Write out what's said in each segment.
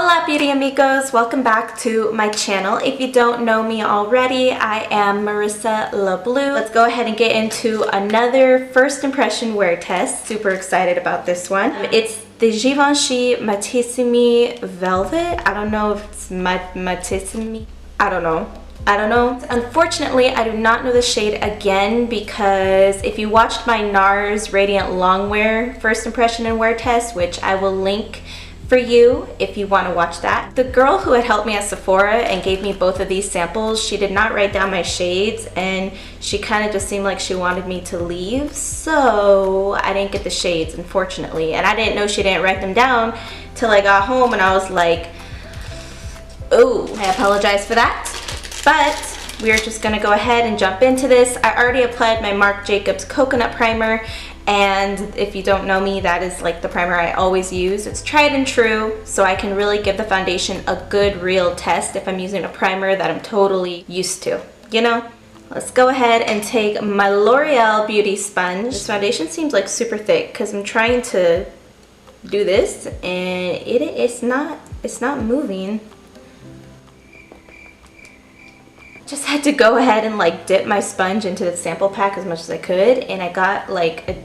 Hola beauty amigos, welcome back to my channel. If you don't know me already, I am Marisa LaBlue. Let's go ahead and get into another first impression wear test. Super excited about this one. It's the Givenchy Matissime Velvet. I don't know if it's Matissime. I don't know. Unfortunately, I do not know the shade again because if you watched my NARS Radiant Longwear first impression and wear test, which I will link for you if you want to watch that. The girl who had helped me at Sephora and gave me both of these samples, she did not write down my shades and she kind of just seemed like she wanted me to leave, so I didn't get the shades, unfortunately. And I didn't know she didn't write them down till I got home and I was like, oh, I apologize for that. But we're just gonna go ahead and jump into this. I already applied my Marc Jacobs Coconut Primer, and if you don't know me, that is like the primer I always use. It's tried and true, so I can really give the foundation a good real test if I'm using a primer that I'm totally used to, you know? Let's go ahead and take my L'Oreal Beauty Sponge. This foundation seems like super thick because I'm trying to do this and it's not moving. Just had to go ahead and like dip my sponge into the sample pack as much as I could, and I got like a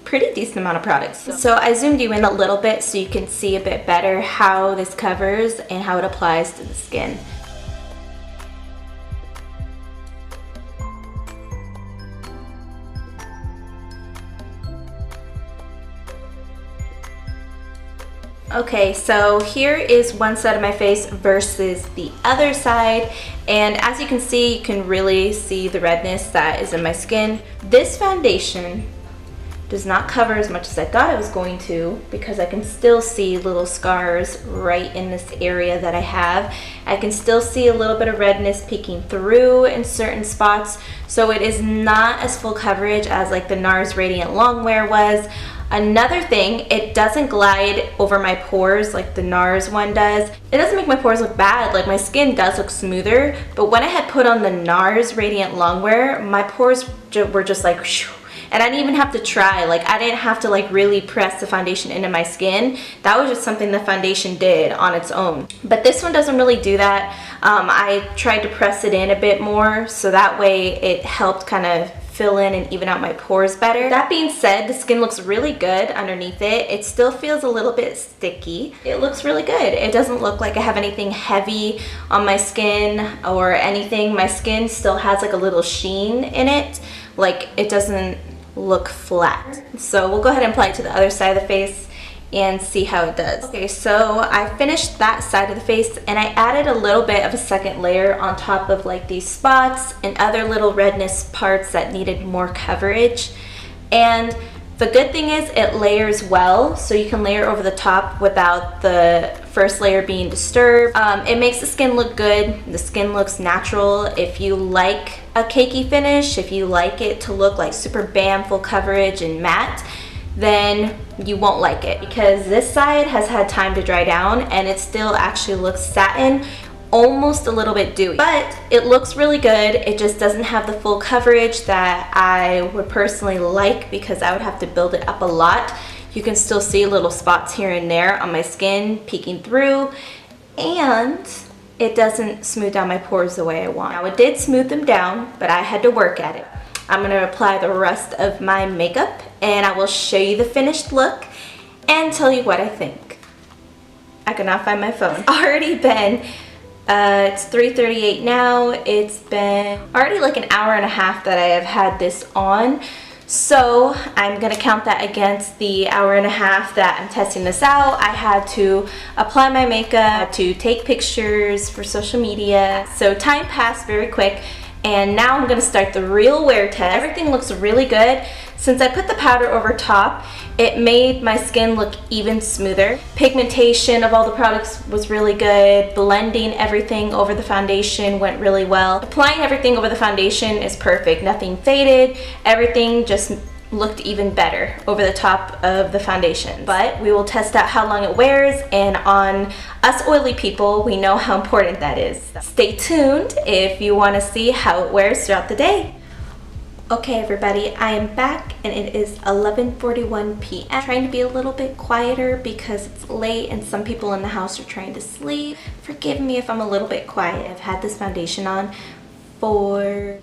pretty decent amount of products. So I zoomed you in a little bit so you can see a bit better how this covers and how it applies to the skin. Okay, so here is one side of my face versus the other side, and as you can see, you can really see the redness that is in my skin. This foundation does not cover as much as I thought it was going to because I can still see little scars right in this area that I have. I can still see a little bit of redness peeking through in certain spots, so it is not as full coverage as like the NARS Radiant Longwear was. Another thing, it doesn't glide over my pores like the NARS one does. It doesn't make my pores look bad, like my skin does look smoother, but when I had put on the NARS Radiant Longwear, my pores were just like whew, and I didn't even have to try, like I didn't have to like really press the foundation into my skin. That was just something the foundation did on its own. But this one doesn't really do that. I tried to press it in a bit more so that way it helped kind of fill in and even out my pores better. That being said, the skin looks really good underneath it. It still feels a little bit sticky. It looks really good. It doesn't look like I have anything heavy on my skin or anything. My skin still has like a little sheen in it. Like it doesn't look flat. So we'll go ahead and apply it to the other side of the face and see how it does. Okay, so I finished that side of the face and I added a little bit of a second layer on top of like these spots and other little redness parts that needed more coverage. And the good thing is it layers well, so you can layer over the top without the first layer being disturbed. It makes the skin look good. The skin looks natural. If you like a cakey finish, if you like it to look like super bam, full coverage and matte, then you won't like it because this side has had time to dry down and it still actually looks satin, almost a little bit dewy, but it looks really good. It just doesn't have the full coverage that I would personally like because I would have to build it up a lot. You can still see little spots here and there on my skin peeking through, and it doesn't smooth down my pores the way I want. Now it did smooth them down, but I had to work at it. I'm going to apply the rest of my makeup and I will show you the finished look and tell you what I think. I cannot find my phone. It's already been, it's 3:38 now. It's been already like an hour and a half that I have had this on. So I'm going to count that against the hour and a half that I'm testing this out. I had to apply my makeup, to take pictures for social media. So time passed very quick. And now I'm going to start the real wear test. Everything looks really good. Since I put the powder over top, it made my skin look even smoother. Pigmentation of all the products was really good. Blending everything over the foundation went really well. Applying everything over the foundation is perfect. Nothing faded. Everything just looked even better over the top of the foundation. But we will test out how long it wears, and on us oily people, we know how important that is. Stay tuned if you want to see how it wears throughout the day. Okay everybody, I am back and it is 11:41 p.m. I'm trying to be a little bit quieter because it's late and some people in the house are trying to sleep. Forgive me if I'm a little bit quiet. I've had this foundation on for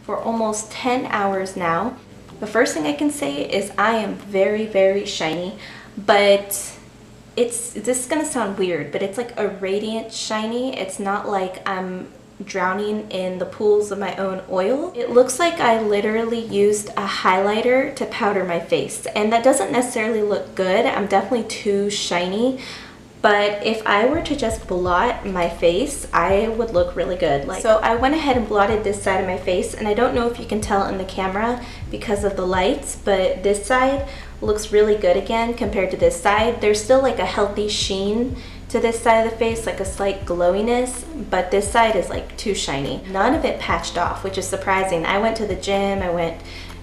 almost 10 hours now. The first thing I can say is I am very shiny, but this is gonna sound weird, but it's like a radiant shiny. It's not like I'm drowning in the pools of my own oil. It looks like I literally used a highlighter to powder my face, and that doesn't necessarily look good. I'm definitely too shiny, but if I were to just blot my face, I would look really good. So I went ahead and blotted this side of my face, and I don't know if you can tell in the camera because of the lights, but this side looks really good again compared to this side. There's still like a healthy sheen to this side of the face, like a slight glowiness, but this side is like too shiny. None of it patched off, which is surprising. I went to the gym, I went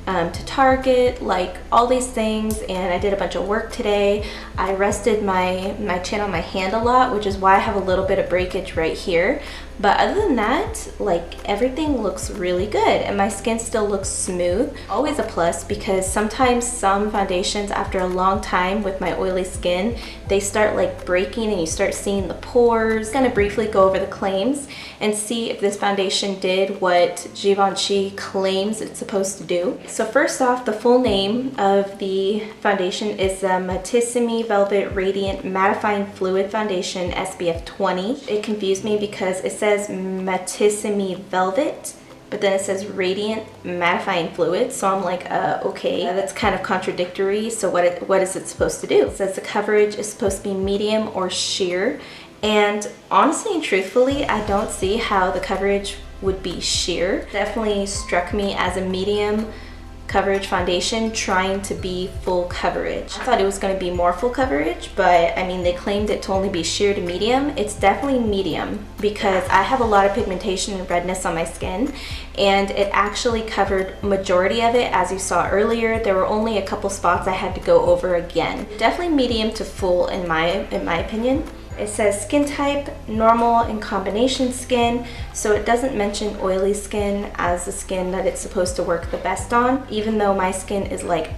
to Target, like all these things, and I did a bunch of work today. I rested my chin on my hand a lot, which is why I have a little bit of breakage right here. But other than that, like everything looks really good and my skin still looks smooth. Always a plus, because sometimes some foundations after a long time with my oily skin, they start like breaking and you start seeing the pores. I'm gonna briefly go over the claims and see if this foundation did what Givenchy claims it's supposed to do. So first off, the full name of the foundation is the Matissime Velvet Radiant Mattifying Fluid Foundation SPF 20. It confused me because it says Matissime Velvet, but then it says Radiant Mattifying Fluid, so I'm like, okay, that's kind of contradictory. So what is it supposed to do? It says the coverage is supposed to be medium or sheer, and honestly and truthfully, I don't see how the coverage would be sheer. Definitely struck me as a medium coverage foundation trying to be full coverage. I thought it was going to be more full coverage, but I mean, they claimed it to only be sheer to medium. It's definitely medium because I have a lot of pigmentation and redness on my skin, and it actually covered majority of it. As you saw earlier, there were only a couple spots I had to go over again. Definitely medium to full in my opinion. It says skin type, normal and combination skin, so it doesn't mention oily skin as the skin that it's supposed to work the best on, even though my skin is like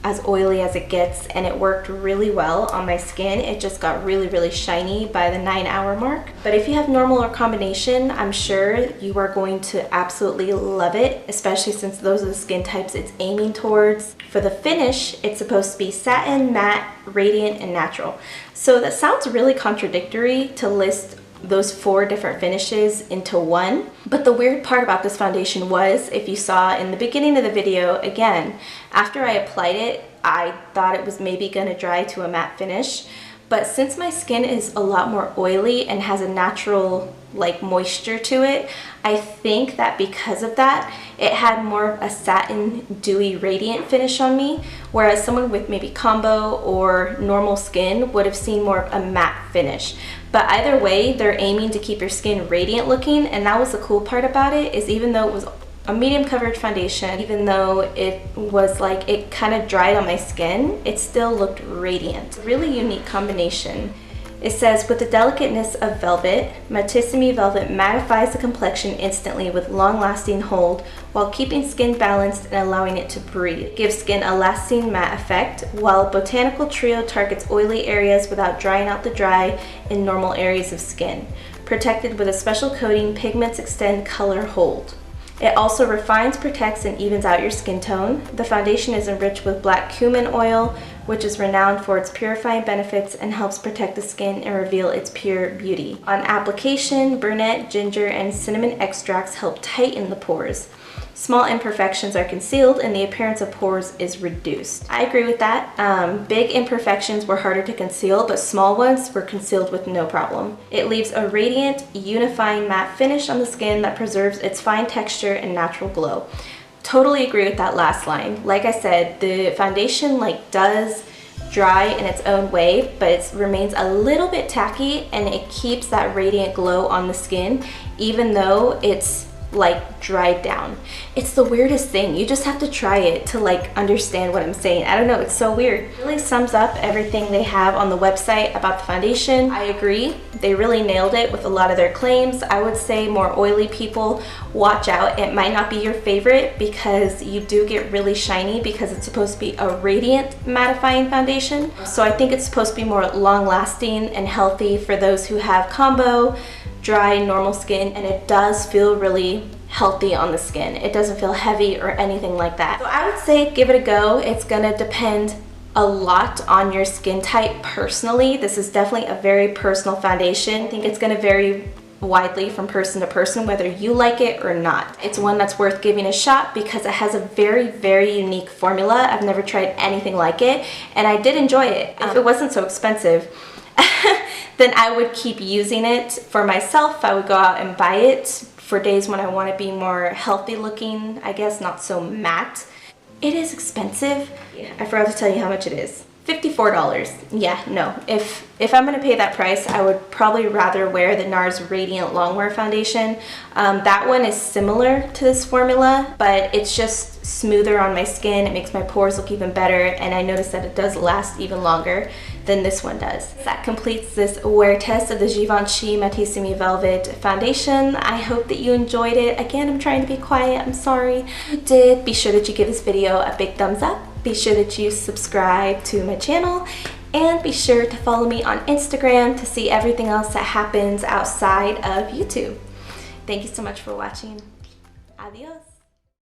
as oily as it gets, and it worked really well on my skin. It just got really shiny by the 9-hour mark. But if you have normal or combination, I'm sure you are going to absolutely love it, especially since those are the skin types it's aiming towards. For the finish, it's supposed to be satin, matte, radiant, and natural. So that sounds really contradictory to list those 4 different finishes into one. But the weird part about this foundation was, if you saw in the beginning of the video, again, after I applied it, I thought it was maybe gonna dry to a matte finish. But since my skin is a lot more oily and has a natural like moisture to it, I think that because of that, it had more of a satin, dewy, radiant finish on me, whereas someone with maybe combo or normal skin would have seen more of a matte finish. But either way, they're aiming to keep your skin radiant looking, and that was the cool part about it, is even though it was a medium coverage foundation, even though it was like, it kind of dried on my skin, it still looked radiant. Really unique combination. It says, with the delicateness of velvet, Matissime Velvet mattifies the complexion instantly with long-lasting hold while keeping skin balanced and allowing it to breathe. It gives skin a lasting matte effect, while Botanical Trio targets oily areas without drying out the dry in normal areas of skin. Protected with a special coating, pigments extend color hold. It also refines, protects, and evens out your skin tone. The foundation is enriched with black cumin oil, which is renowned for its purifying benefits and helps protect the skin and reveal its pure beauty. On application, brunette, ginger, and cinnamon extracts help tighten the pores. Small imperfections are concealed and the appearance of pores is reduced. I agree with that. Big imperfections were harder to conceal, but small ones were concealed with no problem. It leaves a radiant, unifying matte finish on the skin that preserves its fine texture and natural glow. Totally agree with that last line. Like I said, the foundation does dry in its own way, but it remains a little bit tacky and it keeps that radiant glow on the skin, even though it's like dried down. It's the weirdest thing. You just have to try it to like understand what I'm saying. I don't know, it's so weird. It really sums up everything they have on the website about the foundation. I agree, they really nailed it with a lot of their claims. I would say more oily people, watch out. It might not be your favorite because you do get really shiny because it's supposed to be a radiant mattifying foundation. So I think it's supposed to be more long lasting and healthy for those who have combo, dry, normal skin, and it does feel really healthy on the skin. It doesn't feel heavy or anything like that. So I would say give it a go. It's gonna depend a lot on your skin type personally. This is definitely a very personal foundation. I think it's gonna vary widely from person to person whether you like it or not. It's one that's worth giving a shot because it has a very, very unique formula. I've never tried anything like it, and I did enjoy it. If it wasn't so expensive, then I would keep using it for myself. I would go out and buy it for days when I want to be more healthy looking, I guess, not so matte. It is expensive. I forgot to tell you how much it is. $54. Yeah, no. If I'm gonna pay that price, I would probably rather wear the NARS Radiant Longwear Foundation. That one is similar to this formula, but it's just smoother on my skin. It makes my pores look even better, and I noticed that it does last even longer than this one does. That completes this wear test of the Givenchy Matissime Velvet Foundation. I hope that you enjoyed it. Again, I'm trying to be quiet, I'm sorry. If you did, be sure that you give this video a big thumbs up. Be sure that you subscribe to my channel, and be sure to follow me on Instagram to see everything else that happens outside of YouTube. Thank you so much for watching. Adios.